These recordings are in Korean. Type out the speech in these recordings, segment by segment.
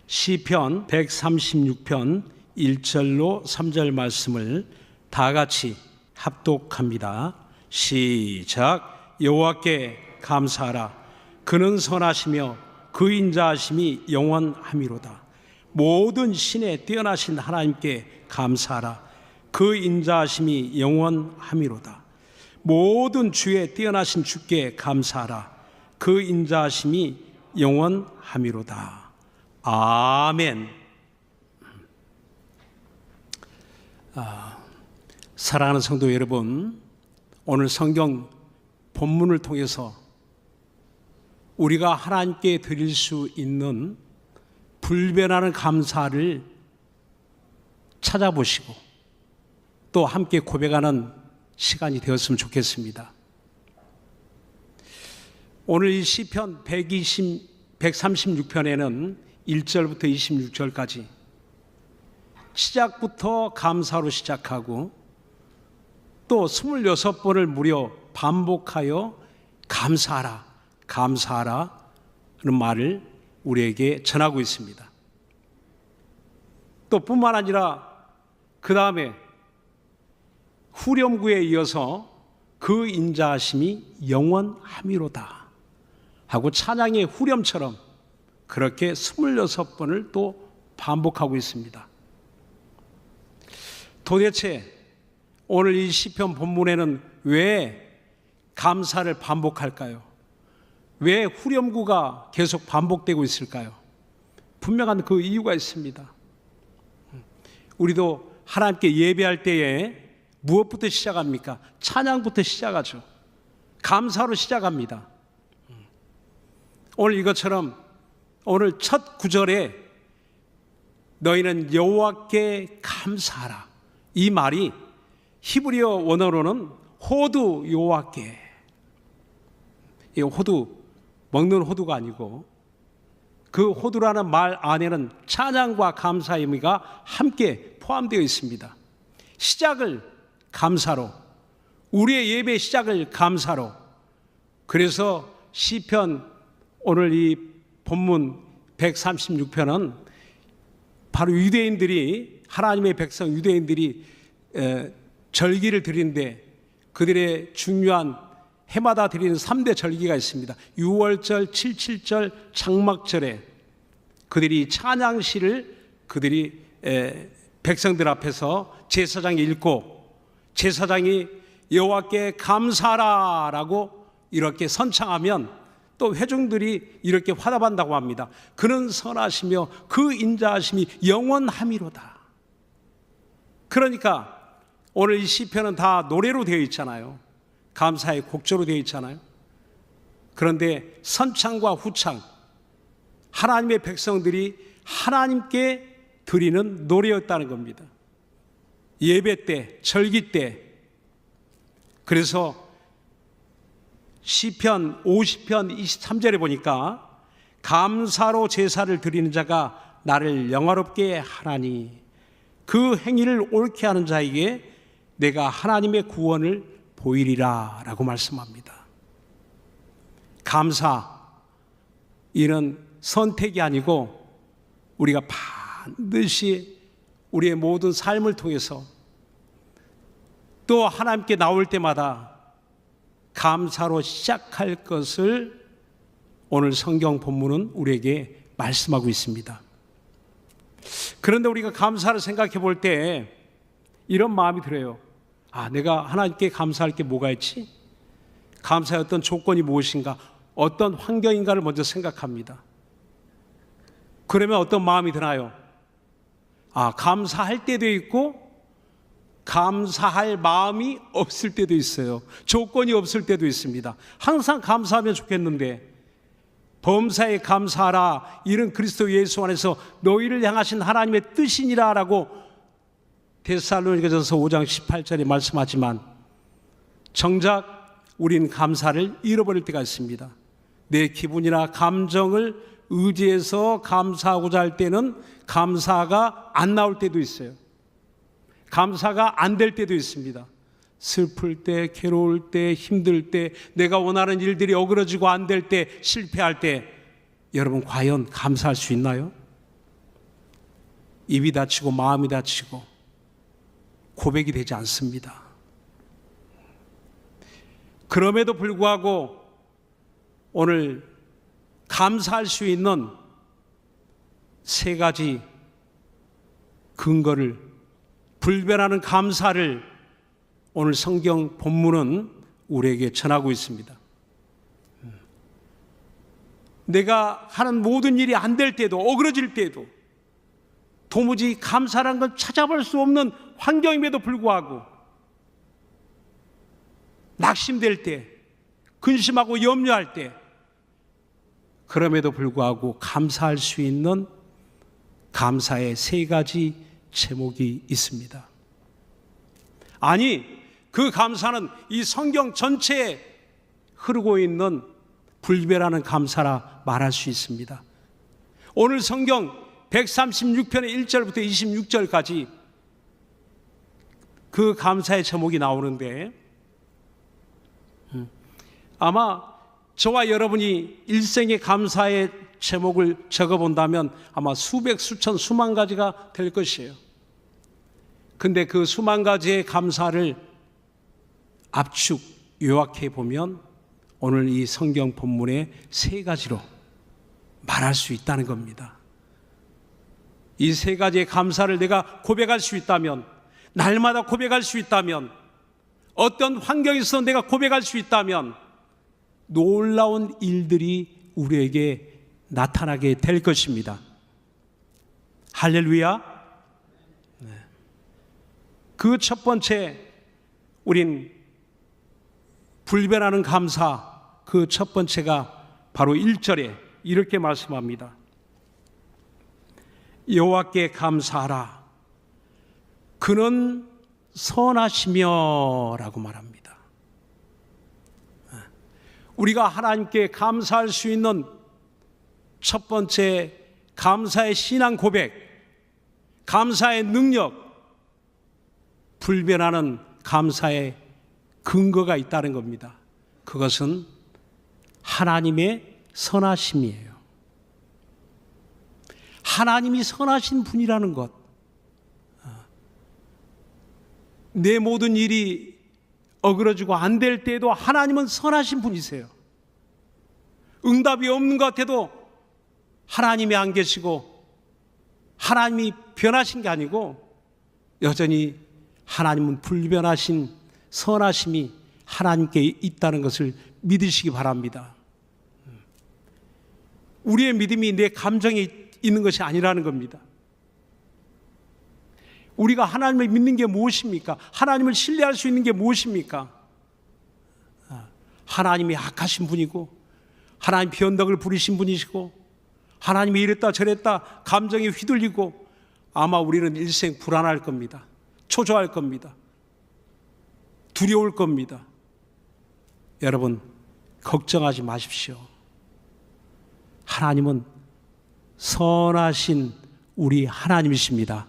시편 136편 1절로 3절 말씀을 다 같이 합독합니다. 시작. 여호와께 감사하라. 그는 선하시며 그 인자하심이 영원함이로다. 모든 신에 뛰어나신 하나님께 감사하라. 그 인자하심이 영원함이로다. 모든 주에 뛰어나신 주께 감사하라. 그 인자하심이 영원함이로다. 아멘. 사랑하는 성도 여러분, 오늘 성경 본문을 통해서 우리가 하나님께 드릴 수 있는 불변하는 감사를 찾아보시고 또 함께 고백하는 시간이 되었으면 좋겠습니다. 오늘 이 시편 136편에는 1절부터 26절까지 시작부터 감사로 시작하고 또 26번을 무려 반복하여 감사하라, 감사하라 는 말을 우리에게 전하고 있습니다. 또 뿐만 아니라 그 다음에 후렴구에 이어서 그 인자하심이 영원함이로다 하고 찬양의 후렴처럼 그렇게 26번을 또 반복하고 있습니다. 도대체 오늘 이 시편 본문에는 왜 감사를 반복할까요? 왜 후렴구가 계속 반복되고 있을까요? 분명한 그 이유가 있습니다. 우리도 하나님께 예배할 때에 무엇부터 시작합니까? 찬양부터 시작하죠. 감사로 시작합니다. 오늘 이것처럼 오늘 첫 구절에 너희는 여호와께 감사하라, 이 말이 히브리어 원어로는 호두 여호와께, 이 호두 먹는 호두가 아니고 그 호두라는 말 안에는 찬양과 감사의 의미가 함께 포함되어 있습니다. 시작을 감사로, 우리의 예배 시작을 감사로. 그래서 시편 오늘 이 본문 136편은 바로 유대인들이, 하나님의 백성 유대인들이 절기를 드리는데 그들의 중요한 해마다 드리는 3대 절기가 있습니다. 6월절, 77절, 장막절에 그들이 찬양시를 그들이 백성들 앞에서 제사장이 읽고 제사장이 여호와께 감사하라라고 이렇게 선창하면 또 회중들이 이렇게 화답한다고 합니다. 그는 선하시며 그 인자하심이 영원함이로다. 그러니까 오늘 이 시편은 다 노래로 되어 있잖아요. 감사의 곡조로 되어 있잖아요. 그런데 선창과 후창, 하나님의 백성들이 하나님께 드리는 노래였다는 겁니다. 예배 때, 절기 때. 그래서 시편 50편 23절에 보니까 감사로 제사를 드리는 자가 나를 영화롭게 하나니 그 행위를 옳게 하는 자에게 내가 하나님의 구원을 보이리라 라고 말씀합니다. 감사, 이는 선택이 아니고 우리가 반드시 우리의 모든 삶을 통해서 또 하나님께 나올 때마다 감사로 시작할 것을 오늘 성경 본문은 우리에게 말씀하고 있습니다. 그런데 우리가 감사를 생각해 볼 때 이런 마음이 들어요. 내가 하나님께 감사할 게 뭐가 있지? 감사의 어떤 조건이 무엇인가? 어떤 환경인가를 먼저 생각합니다. 그러면 어떤 마음이 드나요? 감사할 때도 있고 감사할 마음이 없을 때도 있어요. 조건이 없을 때도 있습니다. 항상 감사하면 좋겠는데 범사에 감사하라, 이는 그리스도 예수 안에서 너희를 향하신 하나님의 뜻이니라 라고 데살로니가전서 5장 18절에 말씀하지만 정작 우린 감사를 잃어버릴 때가 있습니다. 내 기분이나 감정을 의지해서 감사하고자 할 때는 감사가 안 나올 때도 있어요. 감사가 안 될 때도 있습니다. 슬플 때, 괴로울 때, 힘들 때, 내가 원하는 일들이 어그러지고 안 될 때, 실패할 때 여러분 과연 감사할 수 있나요? 입이 다치고 마음이 다치고 고백이 되지 않습니다. 그럼에도 불구하고 오늘 감사할 수 있는 세 가지 근거를, 불변하는 감사를 오늘 성경 본문은 우리에게 전하고 있습니다. 내가 하는 모든 일이 안 될 때도, 어그러질 때도, 도무지 감사라는 걸 찾아볼 수 없는 환경임에도 불구하고 낙심될 때, 근심하고 염려할 때, 그럼에도 불구하고 감사할 수 있는 감사의 세 가지 제목이 있습니다. 아니, 그 감사는 이 성경 전체에 흐르고 있는 불변하는 감사라 말할 수 있습니다. 오늘 성경 136편의 1절부터 26절까지 그 감사의 제목이 나오는데, 아마 저와 여러분이 일생의 감사의 제목을 적어본다면 아마 수백, 수천, 수만 가지가 될 것이에요. 근데 그 수만 가지의 감사를 압축, 요약해 보면 오늘 이 성경 본문의 세 가지로 말할 수 있다는 겁니다. 이 세 가지의 감사를 내가 고백할 수 있다면, 날마다 고백할 수 있다면, 어떤 환경에서 내가 고백할 수 있다면 놀라운 일들이 우리에게 나타나게 될 것입니다. 할렐루야. 그 첫 번째, 우린 불변하는 감사, 그 첫 번째가 바로 1절에 이렇게 말씀합니다. 여호와께 감사하라. 그는 선하시며 라고 말합니다. 우리가 하나님께 감사할 수 있는 첫 번째 감사의 신앙 고백, 감사의 능력, 불변하는 감사의 근거가 있다는 겁니다. 그것은 하나님의 선하심이에요. 하나님이 선하신 분이라는 것. 내 모든 일이 어그러지고 안 될 때에도 하나님은 선하신 분이세요. 응답이 없는 것 같아도 하나님이 안 계시고 하나님이 변하신 게 아니고 여전히 하나님은 불변하신 선하심이 하나님께 있다는 것을 믿으시기 바랍니다. 우리의 믿음이 내 감정에 있는 것이 아니라는 겁니다. 우리가 하나님을 믿는 게 무엇입니까? 하나님을 신뢰할 수 있는 게 무엇입니까? 하나님이 악하신 분이고 하나님 변덕을 부리신 분이시고 하나님이 이랬다 저랬다 감정에 휘둘리고 아마 우리는 일생 불안할 겁니다. 초조할 겁니다. 두려울 겁니다. 여러분, 걱정하지 마십시오. 하나님은 선하신 우리 하나님이십니다.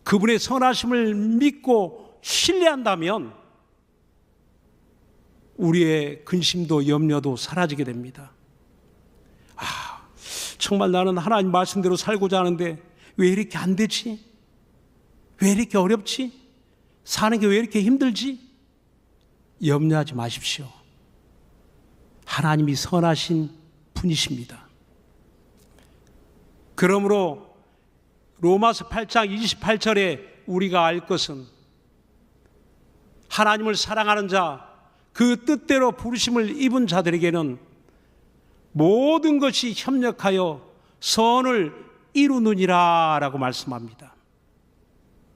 그분의 선하심을 믿고 신뢰한다면 우리의 근심도 염려도 사라지게 됩니다. 정말 나는 하나님 말씀대로 살고자 하는데 왜 이렇게 안 되지? 왜 이렇게 어렵지? 사는 게 왜 이렇게 힘들지? 염려하지 마십시오. 하나님이 선하신 분이십니다. 그러므로 로마서 8장 28절에 우리가 알 것은 하나님을 사랑하는 자, 그 뜻대로 부르심을 입은 자들에게는 모든 것이 협력하여 선을 이루느니라 라고 말씀합니다.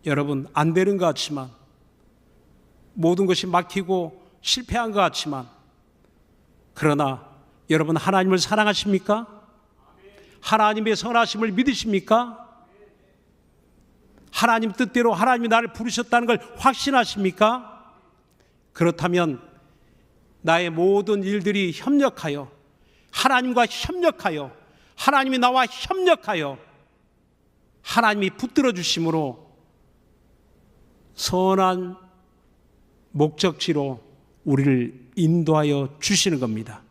여러분, 안 되는 것 같지만, 모든 것이 막히고 실패한 것 같지만, 그러나 여러분 하나님을 사랑하십니까? 하나님의 선하심을 믿으십니까? 하나님 뜻대로 하나님이 나를 부르셨다는 걸 확신하십니까? 그렇다면 나의 모든 일들이 협력하여, 하나님과 협력하여, 하나님이 나와 협력하여 하나님이 붙들어 주심으로 선한 목적지로 우리를 인도하여 주시는 겁니다.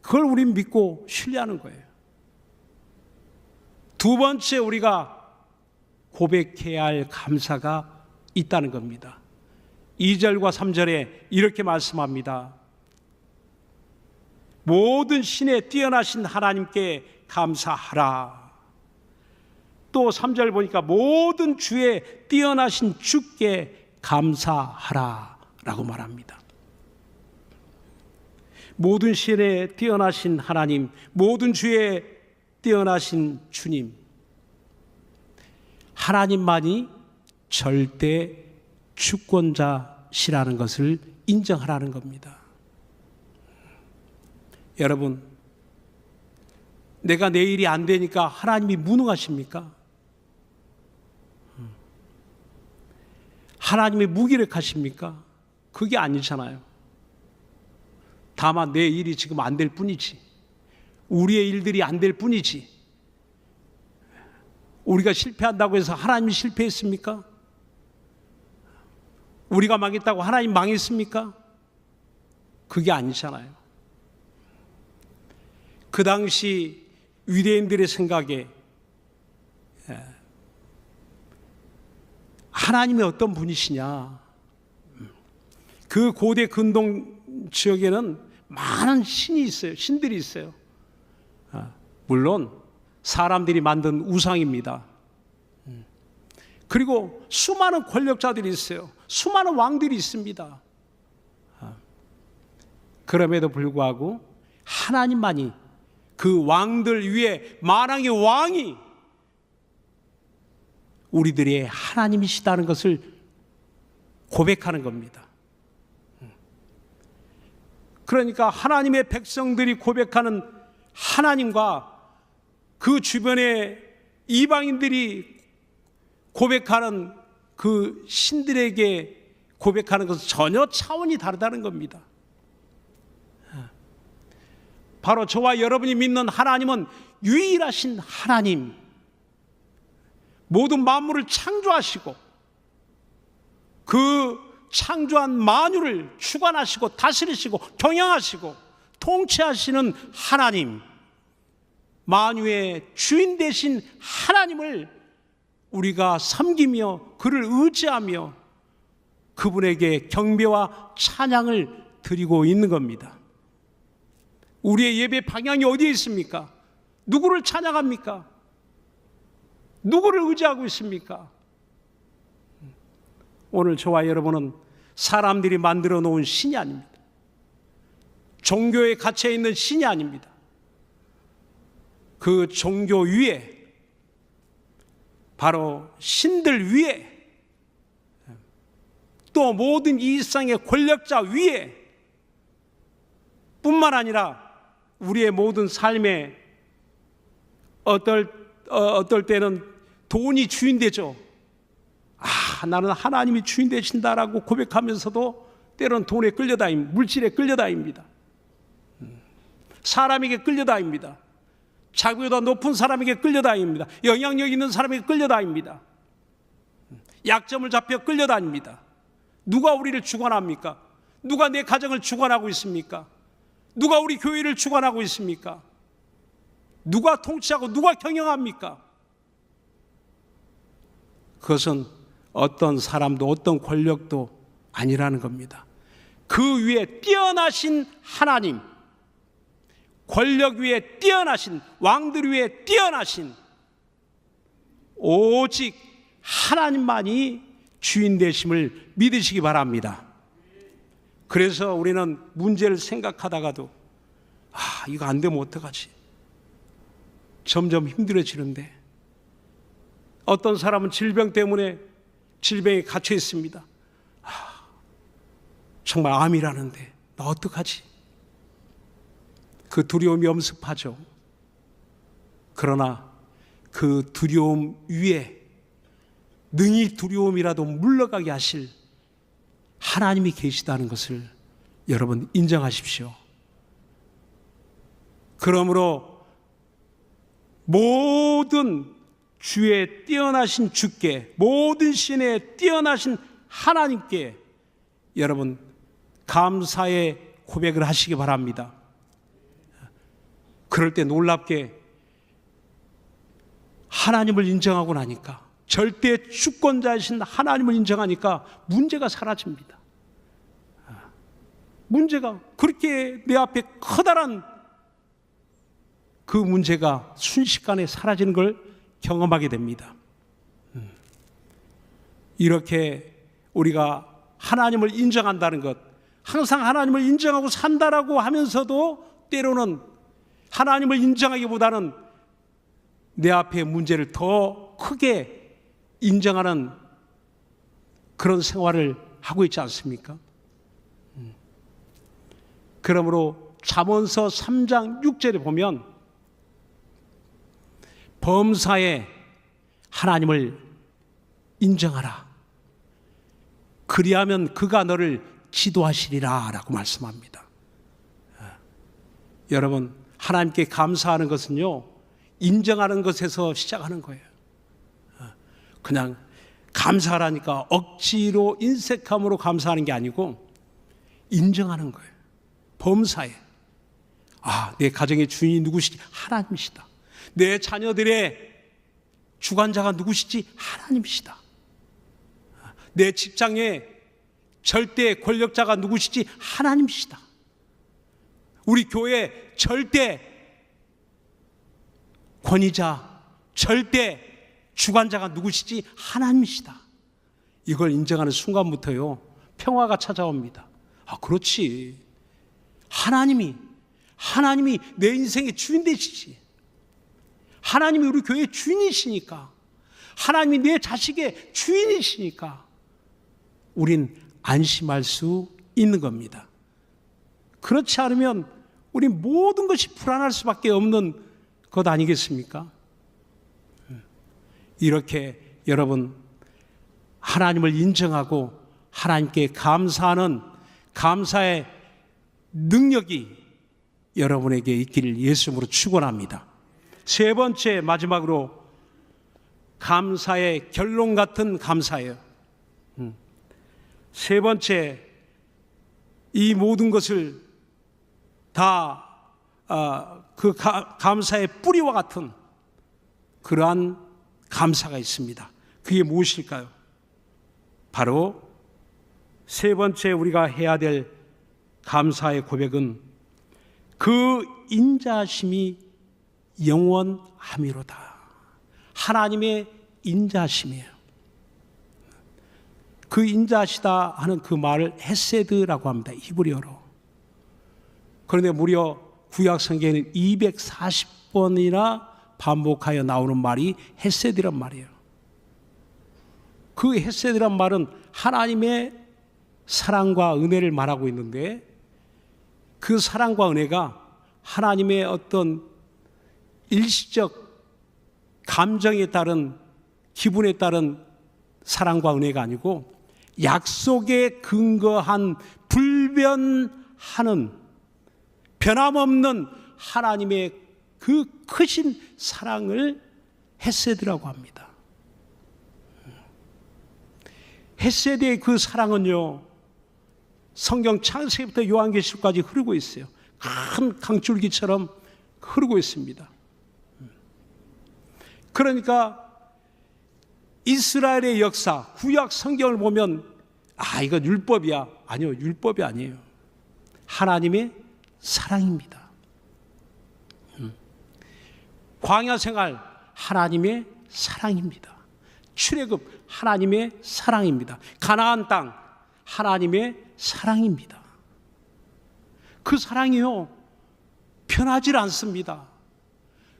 그걸 우린 믿고 신뢰하는 거예요. 두 번째 우리가 고백해야 할 감사가 있다는 겁니다. 2절과 3절에 이렇게 말씀합니다. 모든 신에 뛰어나신 하나님께 감사하라. 또 3절 보니까 모든 주에 뛰어나신 주께 감사하라 라고 말합니다. 모든 신에 뛰어나신 하나님, 모든 주에 뛰어나신 주님, 하나님만이 절대 주권자시라는 것을 인정하라는 겁니다. 여러분, 내가 내 일이 안 되니까 하나님이 무능하십니까? 하나님이 무기력하십니까? 그게 아니잖아요. 다만 내 일이 지금 안 될 뿐이지, 우리의 일들이 안 될 뿐이지, 우리가 실패한다고 해서 하나님이 실패했습니까? 우리가 망했다고 하나님 망했습니까? 그게 아니잖아요. 그 당시 유대인들의 생각에 하나님이 어떤 분이시냐, 그 고대 근동 지역에는 많은 신이 있어요. 신들이 있어요. 물론 사람들이 만든 우상입니다. 그리고 수많은 권력자들이 있어요. 수많은 왕들이 있습니다. 그럼에도 불구하고 하나님만이 그 왕들 위에 만왕의 왕이 우리들의 하나님이시다는 것을 고백하는 겁니다. 그러니까 하나님의 백성들이 고백하는 하나님과 그 주변의 이방인들이 고백하는 그 신들에게 고백하는 것은 전혀 차원이 다르다는 겁니다. 바로 저와 여러분이 믿는 하나님은 유일하신 하나님, 모든 만물을 창조하시고 그 창조한 만유를 주관하시고 다스리시고 경영하시고 통치하시는 하나님, 만유의 주인 되신 하나님을 우리가 섬기며 그를 의지하며 그분에게 경배와 찬양을 드리고 있는 겁니다. 우리의 예배 방향이 어디에 있습니까? 누구를 찬양합니까? 누구를 의지하고 있습니까? 오늘 저와 여러분은 사람들이 만들어 놓은 신이 아닙니다. 종교에 갇혀 있는 신이 아닙니다. 그 종교 위에, 바로 신들 위에, 또 모든 이 세상의 권력자 위에 뿐만 아니라 우리의 모든 삶에 어떨 때는 돈이 주인 되죠. 나는 하나님이 주인 되신다라고 고백하면서도 때로는 돈에 끌려다닙니다. 물질에 끌려다닙니다. 사람에게 끌려다닙니다. 자기보다 높은 사람에게 끌려다닙니다. 영향력 있는 사람에게 끌려다닙니다. 약점을 잡혀 끌려다닙니다. 누가 우리를 주관합니까? 누가 내 가정을 주관하고 있습니까? 누가 우리 교회를 주관하고 있습니까? 누가 통치하고 누가 경영합니까? 그것은 어떤 사람도 어떤 권력도 아니라는 겁니다. 그 위에 뛰어나신 하나님, 권력 위에 뛰어나신, 왕들 위에 뛰어나신 오직 하나님만이 주인 되심을 믿으시기 바랍니다. 그래서 우리는 문제를 생각하다가도 이거 안 되면 어떡하지? 점점 힘들어지는데, 어떤 사람은 질병 때문에 질병에 갇혀 있습니다. 정말 암이라는데 나 어떡하지? 그 두려움이 엄습하죠. 그러나 그 두려움 위에 능히 두려움이라도 물러가게 하실 하나님이 계시다는 것을 여러분 인정하십시오. 그러므로 모든 주에 뛰어나신 주께, 모든 신에 뛰어나신 하나님께 여러분 감사의 고백을 하시기 바랍니다. 하나님을 인정하고 나니까, 절대 주권자이신 하나님을 인정하니까 문제가 사라집니다. 문제가 그렇게 내 앞에 커다란 그 문제가 순식간에 사라지는 걸 경험하게 됩니다. 이렇게 우리가 하나님을 인정한다는 것, 항상 하나님을 인정하고 산다라고 하면서도 때로는 하나님을 인정하기보다는 내 앞에 문제를 더 크게 인정하는 그런 생활을 하고 있지 않습니까? 그러므로 잠언서 3장 6절에 보면 범사에 하나님을 인정하라. 그리하면 그가 너를 지도하시리라 라고 말씀합니다. 여러분, 하나님께 감사하는 것은요, 인정하는 것에서 시작하는 거예요. 그냥 감사하라니까 억지로 인색함으로 감사하는 게 아니고 인정하는 거예요. 범사에, 내 가정의 주인이 누구시지? 하나님이시다. 내 자녀들의 주관자가 누구시지? 하나님이시다. 내 직장의 절대 권력자가 누구시지? 하나님이시다. 우리 교회 절대 권위자, 절대 주관자가 누구시지? 하나님이시다. 이걸 인정하는 순간부터요, 평화가 찾아옵니다. 그렇지. 하나님이 내 인생의 주인 되시지. 하나님이 우리 교회의 주인이시니까, 하나님이 내 자식의 주인이시니까 우린 안심할 수 있는 겁니다. 그렇지 않으면 우리 모든 것이 불안할 수밖에 없는 것 아니겠습니까? 이렇게 여러분, 하나님을 인정하고 하나님께 감사하는 감사의 능력이 여러분에게 있기를 예수 이름으로 축원합니다. 세 번째, 마지막으로 감사의 결론 같은 감사예요. 세 번째, 이 모든 것을 다 그 감사의 뿌리와 같은 그러한 감사가 있습니다. 그게 무엇일까요? 바로 세 번째 우리가 해야 될 감사의 고백은 그 인자하심이 영원함이로다. 하나님의 인자하심이에요. 그 인자하시다 하는 그 말을 헤세드라고 합니다. 히브리어로. 그런데 무려 구약 성경에는 240번이나 반복하여 나오는 말이 헤세드란 말이에요. 그 헤세드란 말은 하나님의 사랑과 은혜를 말하고 있는데, 그 사랑과 은혜가 하나님의 어떤 일시적 감정에 따른, 기분에 따른 사랑과 은혜가 아니고 약속에 근거한 불변하는, 변함없는 하나님의 그 크신 사랑을 헤세드라고 합니다. 헤세드의 그 사랑은요, 성경 창세기부터 요한계시록까지 흐르고 있어요. 큰 강줄기처럼 흐르고 있습니다. 그러니까 이스라엘의 역사, 구약 성경을 보면 이건 율법이야. 아니요, 율법이 아니에요. 하나님의 사랑입니다. 광야 생활, 하나님의 사랑입니다. 출애굽, 하나님의 사랑입니다. 가나안 땅, 하나님의 사랑입니다. 그 사랑이요, 변하지 않습니다.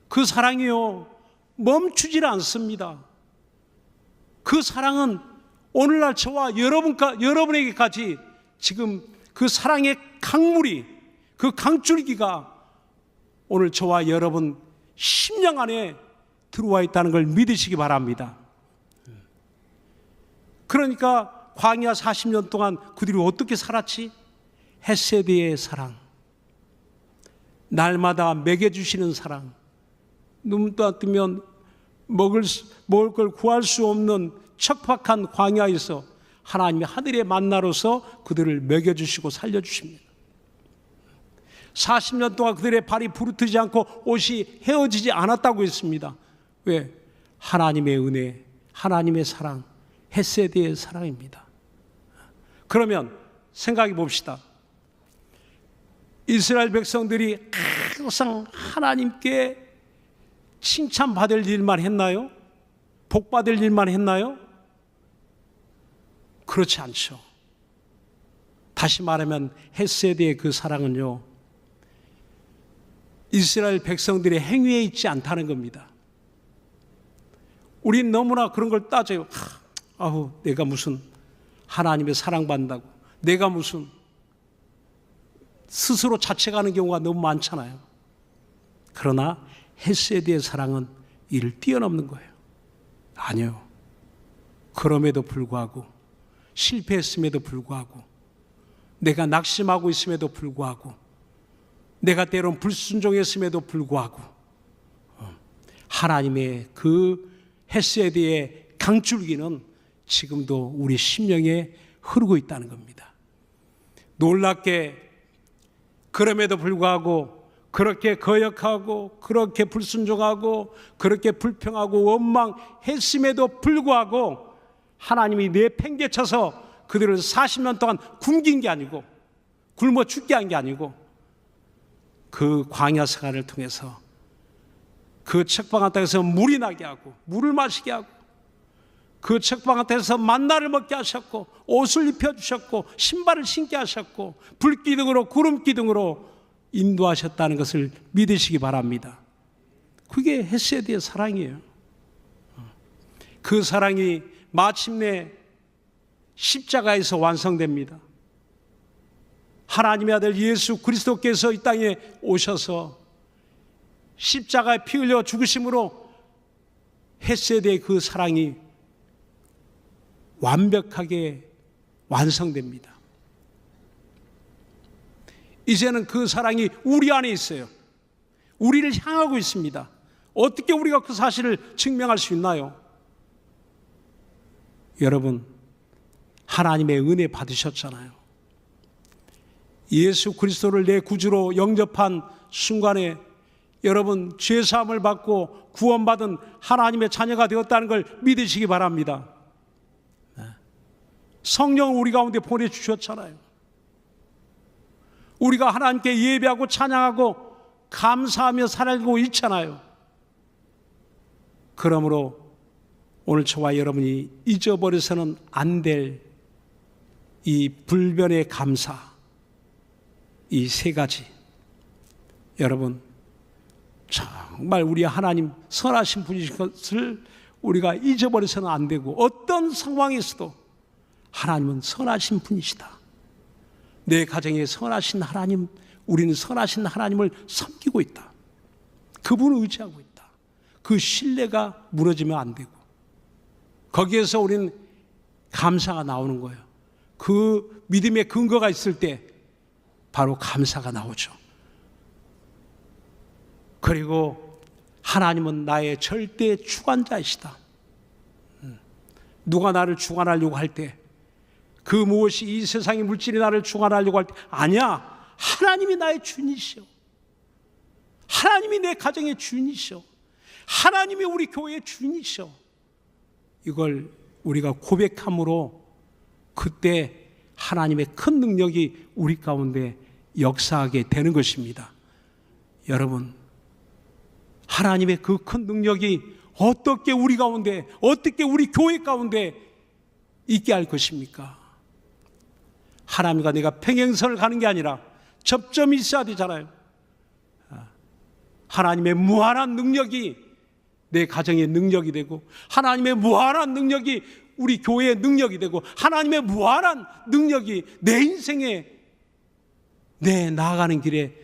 그 사랑이요, 멈추지 않습니다. 그 사랑은 오늘날 저와 여러분에게까지 지금 그 사랑의 강물이, 그 강줄기가 오늘 저와 여러분 심령 안에 들어와 있다는 걸 믿으시기 바랍니다. 그러니까 광야 40년 동안 그들이 어떻게 살았지? 헤세드의 사랑, 날마다 먹여주시는 사랑, 눈 뜨면 먹을 걸 구할 수 없는 척박한 광야에서 하나님이 하늘의 만나로서 그들을 먹여주시고 살려주십니다. 40년 동안 그들의 발이 부르트지 않고 옷이 헤어지지 않았다고 했습니다. 왜? 하나님의 은혜, 하나님의 사랑, 헤세드의 사랑입니다. 그러면 생각해 봅시다. 이스라엘 백성들이 항상 하나님께 칭찬받을 일만 했나요? 복받을 일만 했나요? 그렇지 않죠. 다시 말하면 헤세드의 그 사랑은요, 이스라엘 백성들의 행위에 있지 않다는 겁니다. 우린 너무나 그런 걸 따져요. 내가 무슨 하나님의 사랑받는다고, 내가 무슨, 스스로 자책하는 경우가 너무 많잖아요. 그러나 헤세드의 사랑은 이를 뛰어넘는 거예요. 아니요. 그럼에도 불구하고, 실패했음에도 불구하고, 내가 낙심하고 있음에도 불구하고, 내가 때론 불순종했음에도 불구하고, 하나님의 그 헤세드의 강줄기는 지금도 우리 심령에 흐르고 있다는 겁니다. 놀랍게 그럼에도 불구하고 그렇게 거역하고 그렇게 불순종하고 그렇게 불평하고 원망했음에도 불구하고 하나님이 내팽개쳐서 그들을 40년 동안 굶긴 게 아니고 굶어 죽게 한 게 아니고 그 광야 생활을 통해서 그 책방한 땅에서 물이 나게 하고 물을 마시게 하고 그 책방한 땅에서 만나를 먹게 하셨고 옷을 입혀주셨고 신발을 신게 하셨고 불기둥으로 구름기둥으로 인도하셨다는 것을 믿으시기 바랍니다. 그게 헤세드의 사랑이에요. 그 사랑이 마침내 십자가에서 완성됩니다. 하나님의 아들 예수 그리스도께서 이 땅에 오셔서 십자가에 피 흘려 죽으심으로 헤세드의 그 사랑이 완벽하게 완성됩니다. 이제는 그 사랑이 우리 안에 있어요. 우리를 향하고 있습니다. 어떻게 우리가 그 사실을 증명할 수 있나요? 여러분, 하나님의 은혜 받으셨잖아요. 예수 그리스도를 내 구주로 영접한 순간에 여러분 죄사함을 받고 구원받은 하나님의 자녀가 되었다는 걸 믿으시기 바랍니다. 성령을 우리 가운데 보내주셨잖아요. 우리가 하나님께 예배하고 찬양하고 감사하며 살고 있잖아요. 그러므로 오늘 저와 여러분이 잊어버려서는 안 될 이 불변의 감사, 이 세 가지, 여러분 정말 우리 하나님 선하신 분이신 것을 우리가 잊어버려서는 안 되고 어떤 상황에서도 하나님은 선하신 분이시다. 내 가정에 선하신 하나님, 우리는 선하신 하나님을 섬기고 있다. 그분을 의지하고 있다. 그 신뢰가 무너지면 안 되고 거기에서 우리는 감사가 나오는 거예요. 그 믿음의 근거가 있을 때 바로 감사가 나오죠. 그리고 하나님은 나의 절대 주관자이시다. 누가 나를 주관하려고 할 때, 그 무엇이 이 세상의 물질이 나를 주관하려고 할 때, 아니야. 하나님이 나의 주인이시오. 하나님이 내 가정의 주인이시오. 하나님이 우리 교회의 주인이시오. 이걸 우리가 고백함으로 그때 하나님의 큰 능력이 우리 가운데 역사하게 되는 것입니다. 여러분, 하나님의 그 큰 능력이 어떻게 우리 가운데, 어떻게 우리 교회 가운데 있게 할 것입니까? 하나님과 내가 평행선을 가는 게 아니라 접점이 있어야 되잖아요. 하나님의 무한한 능력이 내 가정의 능력이 되고, 하나님의 무한한 능력이 우리 교회의 능력이 되고, 하나님의 무한한 능력이 내 인생에, 내 나아가는 길에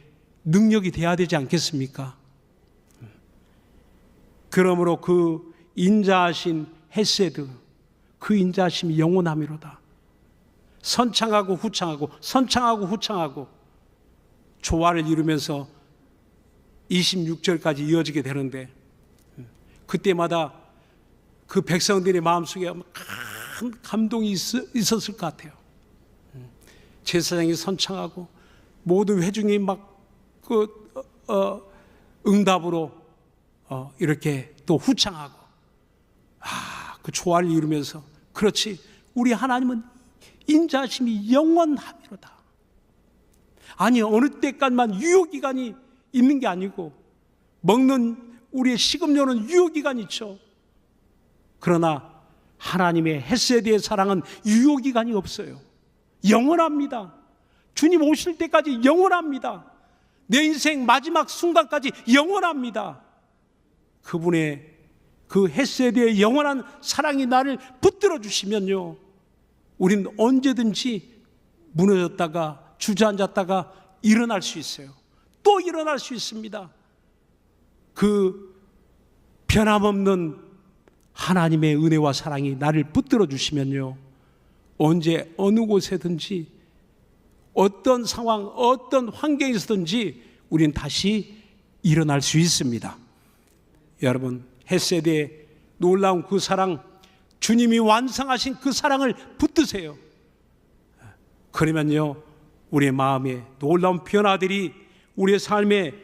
능력이 돼야 되지 않겠습니까? 그러므로 그 인자하신 헤세드, 그 인자하심이 영원하미로다. 선창하고 후창하고 선창하고 후창하고 조화를 이루면서 26절까지 이어지게 되는데, 그때마다 그 백성들의 마음속에 큰 감동이 있었을 것 같아요. 제사장이 선창하고 모든 회중이 막 응답으로 이렇게 또 후창하고 그 조화를 이루면서 그렇지, 우리 하나님은 인자하심이 영원함이로다. 아니, 어느 때까지만 유효기간이 있는 게 아니고 먹는 우리의 식음료는 유효기간이 있죠. 그러나 하나님의 헤세드의 사랑은 유효기간이 없어요. 영원합니다. 주님 오실 때까지 영원합니다. 내 인생 마지막 순간까지 영원합니다. 그분의 그 헤세드의 영원한 사랑이 나를 붙들어 주시면요, 우린 언제든지 무너졌다가 주저앉았다가 일어날 수 있어요. 또 일어날 수 있습니다. 그 변함없는 하나님의 은혜와 사랑이 나를 붙들어 주시면요, 언제 어느 곳에든지 어떤 상황, 어떤 환경에서든지 우린 다시 일어날 수 있습니다. 여러분, 헤세드의 놀라운 그 사랑, 주님이 완성하신 그 사랑을 붙드세요. 그러면요, 우리의 마음에 놀라운 변화들이, 우리의 삶에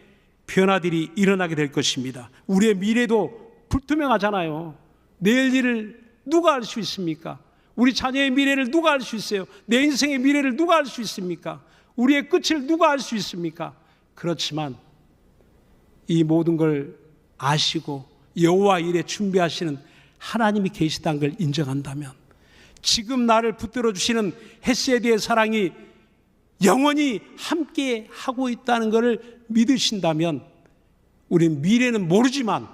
변화들이 일어나게 될 것입니다. 우리의 미래도 불투명하잖아요. 내일 일을 누가 알 수 있습니까? 우리 자녀의 미래를 누가 알 수 있어요? 내 인생의 미래를 누가 알 수 있습니까? 우리의 끝을 누가 알 수 있습니까? 그렇지만 이 모든 걸 아시고 여호와 일에 준비하시는 하나님이 계시다는 걸 인정한다면, 지금 나를 붙들어 주시는 헤세드의 사랑이 영원히 함께 하고 있다는 것을 믿으신다면, 우리는 미래는 모르지만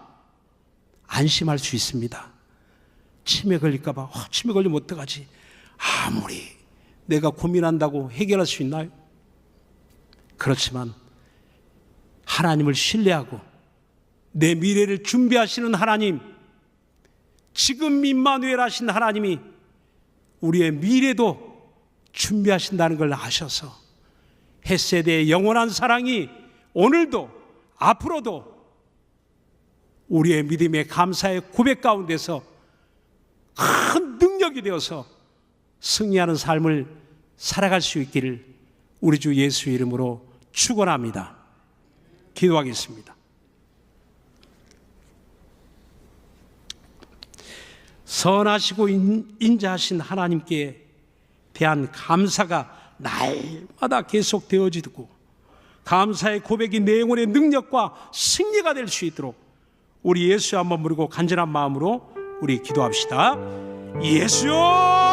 안심할 수 있습니다. 치매 걸릴까 봐, 치매 걸리면 어떡하지? 아무리 내가 고민한다고 해결할 수 있나요? 그렇지만 하나님을 신뢰하고 내 미래를 준비하시는 하나님, 지금 임마누엘 하신 하나님이 우리의 미래도 준비하신다는 걸 아셔서 헤세드의 영원한 사랑이 오늘도 앞으로도 우리의 믿음의 감사의 고백 가운데서 큰 능력이 되어서 승리하는 삶을 살아갈 수 있기를 우리 주 예수 이름으로 축원합니다. 기도하겠습니다. 선하시고 인자하신 하나님께 대한 감사가 날마다 계속 되어지고, 감사의 고백이 내 영혼의 능력과 승리가 될 수 있도록 우리 예수 한번 부르고 간절한 마음으로 우리 기도합시다. 예수요!